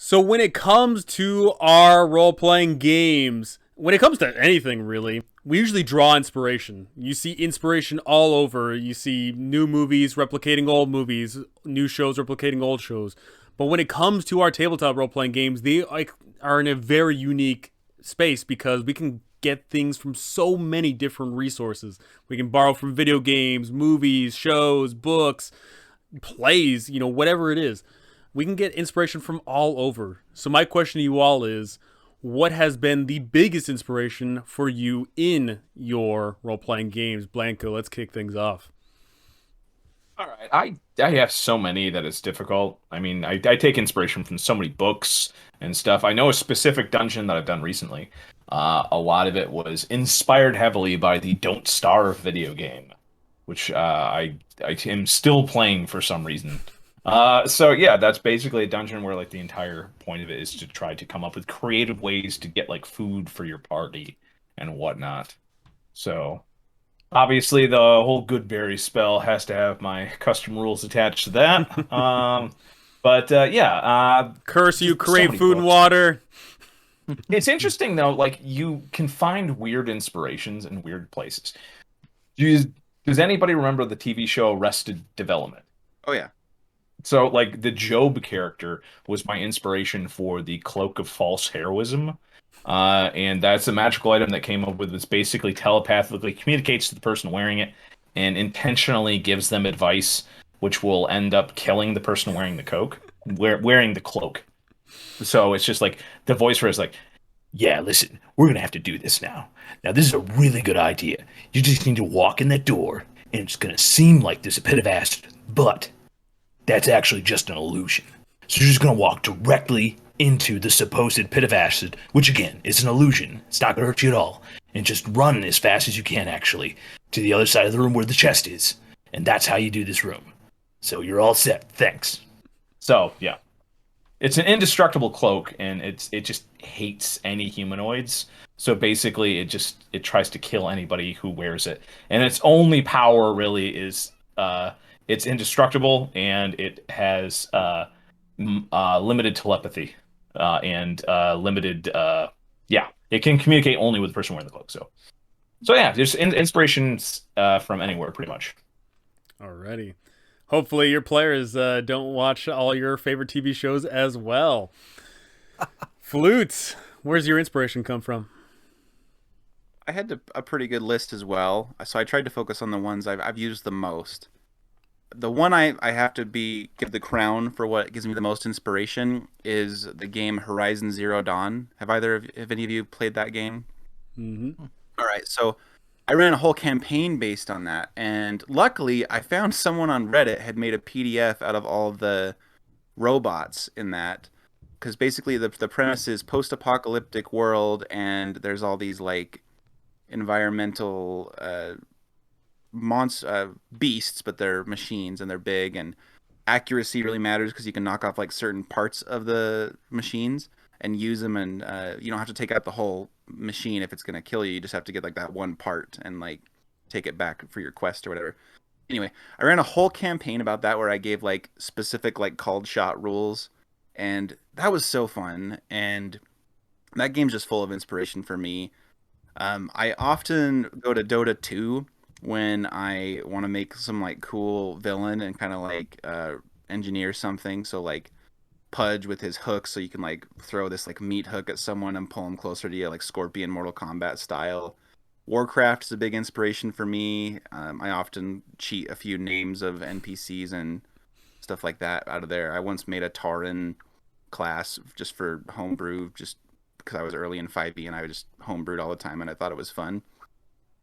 So when it comes to our role-playing games, when it comes to anything really, we usually draw inspiration. You see inspiration all over. You see new movies replicating old movies, new shows replicating old shows. But when it comes to our tabletop role-playing games, they are in a very unique space because we can get things from so many different resources. We can borrow from video games, movies, shows, books, plays, whatever it is. We can get inspiration from all over. So my question to you all is, what has been the biggest inspiration for you in your role-playing games? Blanco, let's kick things off. All right. I have so many that it's difficult. I mean, I take inspiration from so many books and stuff. I know a specific dungeon that I've done recently. A lot of it was inspired heavily by the Don't Starve video game, which I am still playing for some reason. So yeah, that's basically a dungeon where like the entire point of it is to try to come up with creative ways to get like food for your party and whatnot. So. Obviously, the whole good berry spell has to have my custom rules attached to that. But yeah, Curse you, just so create many food and books. water. It's interesting though, like you can find weird inspirations in weird places. Do you, does anybody remember the TV show Arrested Development? Oh yeah. So, like the Job character was my inspiration for the Cloak of False Heroism. And that's a magical item that came up with this basically telepathically communicates to the person wearing it and intentionally gives them advice, which will end up killing the person wearing the wearing the cloak. So it's just like the voiceover is like, yeah, listen, we're gonna have to do this now. Now, this is a really good idea. You just need to walk in that door, and it's gonna seem like there's a pit of acid, but that's actually just an illusion. So you're just going to walk directly into the supposed pit of acid, which again is an illusion. It's not going to hurt you at all. And just run as fast as you can, actually, to the other side of the room where the chest is. And that's how you do this room. So you're all set. Thanks. So, yeah. It's an indestructible cloak, and it just hates any humanoids. So basically, it tries to kill anybody who wears it. And its only power really is it's indestructible and it has limited telepathy and limited yeah, it can communicate only with the person wearing the cloak. So yeah, there's inspirations from anywhere pretty much. Alrighty. Hopefully your players don't watch all your favorite TV shows as well. Flutes, where's your inspiration come from? I had a pretty good list as well, so I tried to focus on the ones I've used the most. The one I have to be give the crown for what gives me the most inspiration is the game Horizon Zero Dawn. Have any of you played that game? Mm-hmm. All right, so I ran a whole campaign based on that, and luckily I found someone on Reddit had made a PDF out of all of the robots in that, because basically the premise is post-apocalyptic world, and there's all these like environmental beasts, but they're machines and they're big, and accuracy really matters because you can knock off like certain parts of the machines and use them, and you don't have to take out the whole machine if it's going to kill you. You just have to get like that one part and like take it back for your quest or whatever. Anyway, I ran a whole campaign about that where I gave like specific like called shot rules, and that was so fun. And that game's just full of inspiration for me. I often go to Dota 2 when I want to make some like cool villain and kind of like engineer something. So like Pudge with his hook, so you can like throw this like meat hook at someone and pull them closer to you, like Scorpion Mortal Kombat style. Warcraft is a big inspiration for me. I often cheat a few names of NPCs and stuff like that out of there. I once made a Tauren class just for homebrew, just because I was early in 5e and I just homebrewed all the time and I thought it was fun.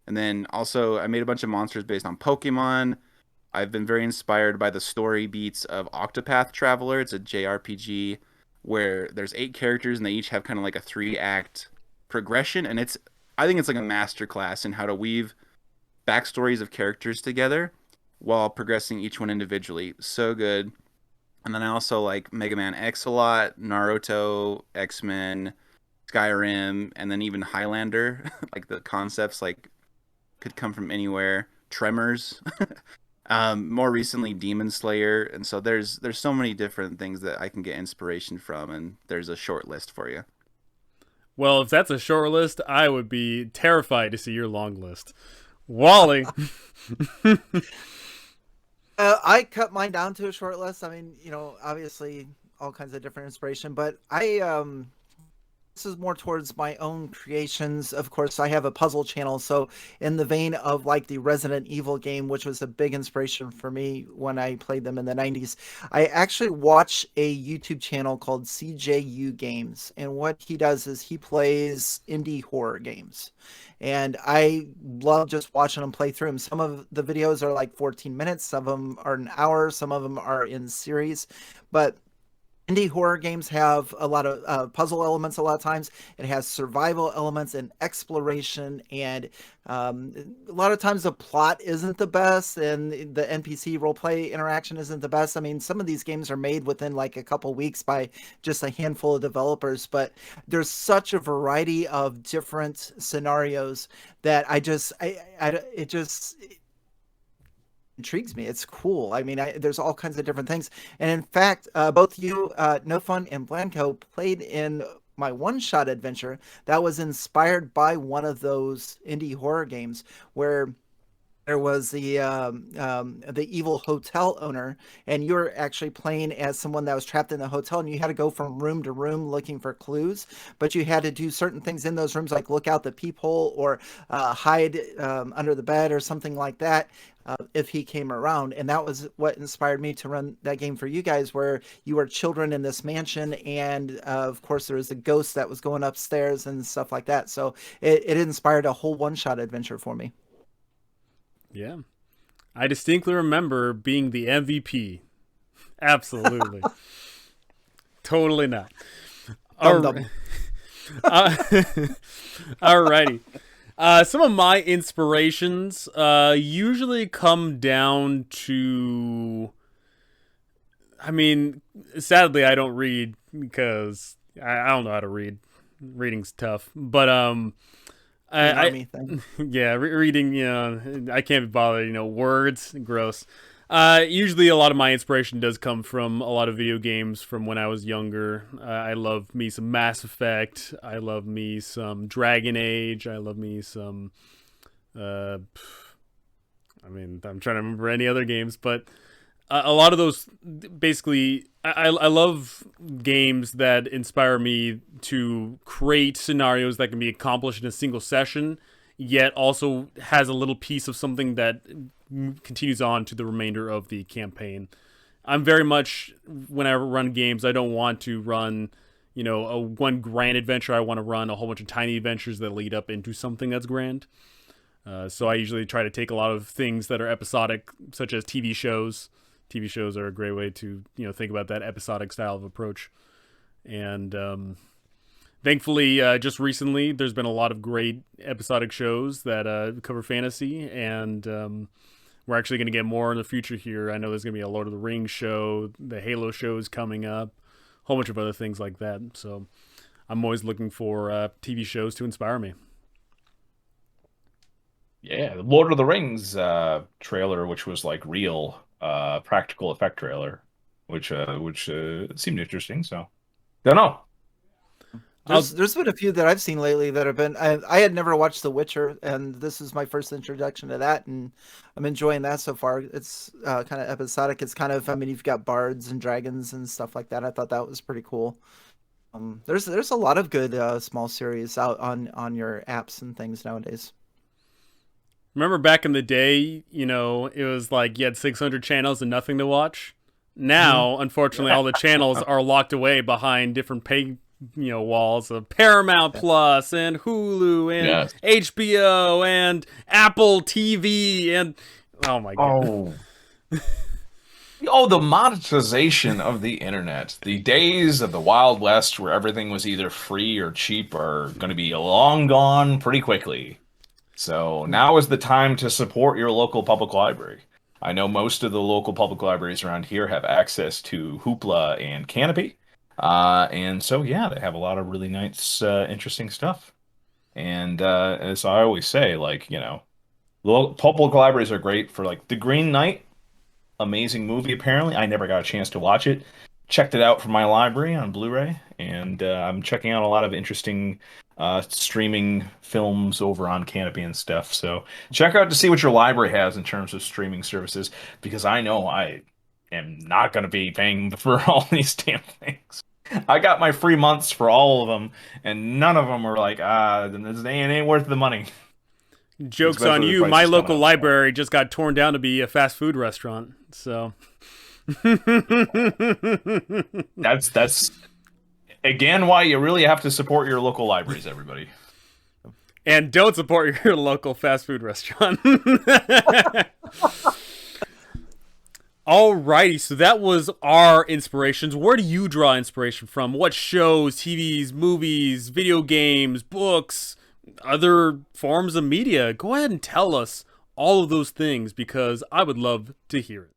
And then also I made a bunch of monsters based on Pokemon. I've been very inspired by the story beats of Octopath Traveler. It's a JRPG where there's 8 characters and they each have kind of like a 3 act progression, and it's I think it's like a master class in how to weave backstories of characters together while progressing each one individually. So good. And then I also like Mega Man X a lot, Naruto, X-Men, Skyrim, and then even Highlander. Like the concepts like could come from anywhere. Tremors. More recently, Demon Slayer, and so there's so many different things that I can get inspiration from, and there's a short list for you. Well, if that's a short list, I would be terrified to see your long list. Wally. I cut mine down to a short list. I mean, obviously all kinds of different inspiration, but this is more towards my own creations. Of course, I have a puzzle channel, so in the vein of like the Resident Evil game, which was a big inspiration for me when I played them in the 90s, I actually watch a YouTube channel called CJU Games, and what he does is he plays indie horror games. And I love just watching them play through them. Some of the videos are like 14 minutes, some of them are an hour, some of them are in series, but indie horror games have a lot of puzzle elements. A lot of times it has survival elements and exploration, and a lot of times the plot isn't the best and the NPC roleplay interaction isn't the best. I mean, some of these games are made within like a couple weeks by just a handful of developers, but there's such a variety of different scenarios that it just intrigues me. It's cool. I mean, there's all kinds of different things. And in fact, both you, No Fun and Blanco, played in my one-shot adventure that was inspired by one of those indie horror games where there was the evil hotel owner, and you were actually playing as someone that was trapped in the hotel, and you had to go from room to room looking for clues, but you had to do certain things in those rooms, like look out the peephole or hide under the bed or something like that. If he came around, and that was what inspired me to run that game for you guys, where you were children in this mansion, and of course there was a ghost that was going upstairs and stuff like that. So it inspired a whole one-shot adventure for me. Yeah. I distinctly remember being the MVP. Absolutely. Totally not. Dum-dum. Alrighty. Some of my inspirations usually come down to... I mean, sadly, I don't read because I don't know how to read. Reading's tough. But yeah, reading, I can't be bothered, words, gross. Usually a lot of my inspiration does come from a lot of video games from when I was younger. I love me some Mass Effect. I love me some Dragon Age. I love me some, I'm trying to remember any other games, but a lot of those, basically, I love games that inspire me to create scenarios that can be accomplished in a single session, yet also has a little piece of something that continues on to the remainder of the campaign. I'm very much, when I run games, I don't want to run, a one grand adventure. I want to run a whole bunch of tiny adventures that lead up into something that's grand. So I usually try to take a lot of things that are episodic, such as TV shows. TV shows are a great way to, think about that episodic style of approach. And thankfully, just recently, there's been a lot of great episodic shows that cover fantasy, and we're actually going to get more in the future here. I know there's going to be a Lord of the Rings show, the Halo show is coming up, a whole bunch of other things like that. So I'm always looking for TV shows to inspire me. Yeah, the Lord of the Rings trailer, which was like real practical effect trailer, which seemed interesting. So, don't know. There's been a few that I've seen lately that have been. I had never watched The Witcher, and this is my first introduction to that, and I'm enjoying that so far. It's kind of episodic. It's kind of, you've got bards and dragons and stuff like that. I thought that was pretty cool. There's a lot of good small series out on your apps and things nowadays. Remember back in the day, it was like you had 600 channels and nothing to watch. Now, unfortunately, all the channels are locked away behind different walls of Paramount Plus and Hulu and HBO and Apple TV and oh my god. Oh, the monetization of the internet. The days of the Wild West where everything was either free or cheap are going to be long gone pretty quickly. So now is the time to support your local public library. I know most of the local public libraries around here have access to Hoopla and Canopy. And so, yeah, they have a lot of really nice, interesting stuff. And as I always say, public libraries are great for, like, the Green Knight amazing movie, apparently. I never got a chance to watch it. Checked it out from my library on Blu-ray, and I'm checking out a lot of interesting streaming films over on Canopy and stuff. So check out to see what your library has in terms of streaming services, because I know I am not going to be paying for all these damn things. I got my free months for all of them, and none of them were like, it ain't worth the money. Joke's Especially on the you. prices My coming local up. library just got torn down to be a fast food restaurant. So That's again why you really have to support your local libraries, everybody. and don't support your local fast food restaurant. Alrighty, so that was our inspirations. Where do you draw inspiration from? What shows, TVs, movies, video games, books, other forms of media? Go ahead and tell us all of those things, because I would love to hear it.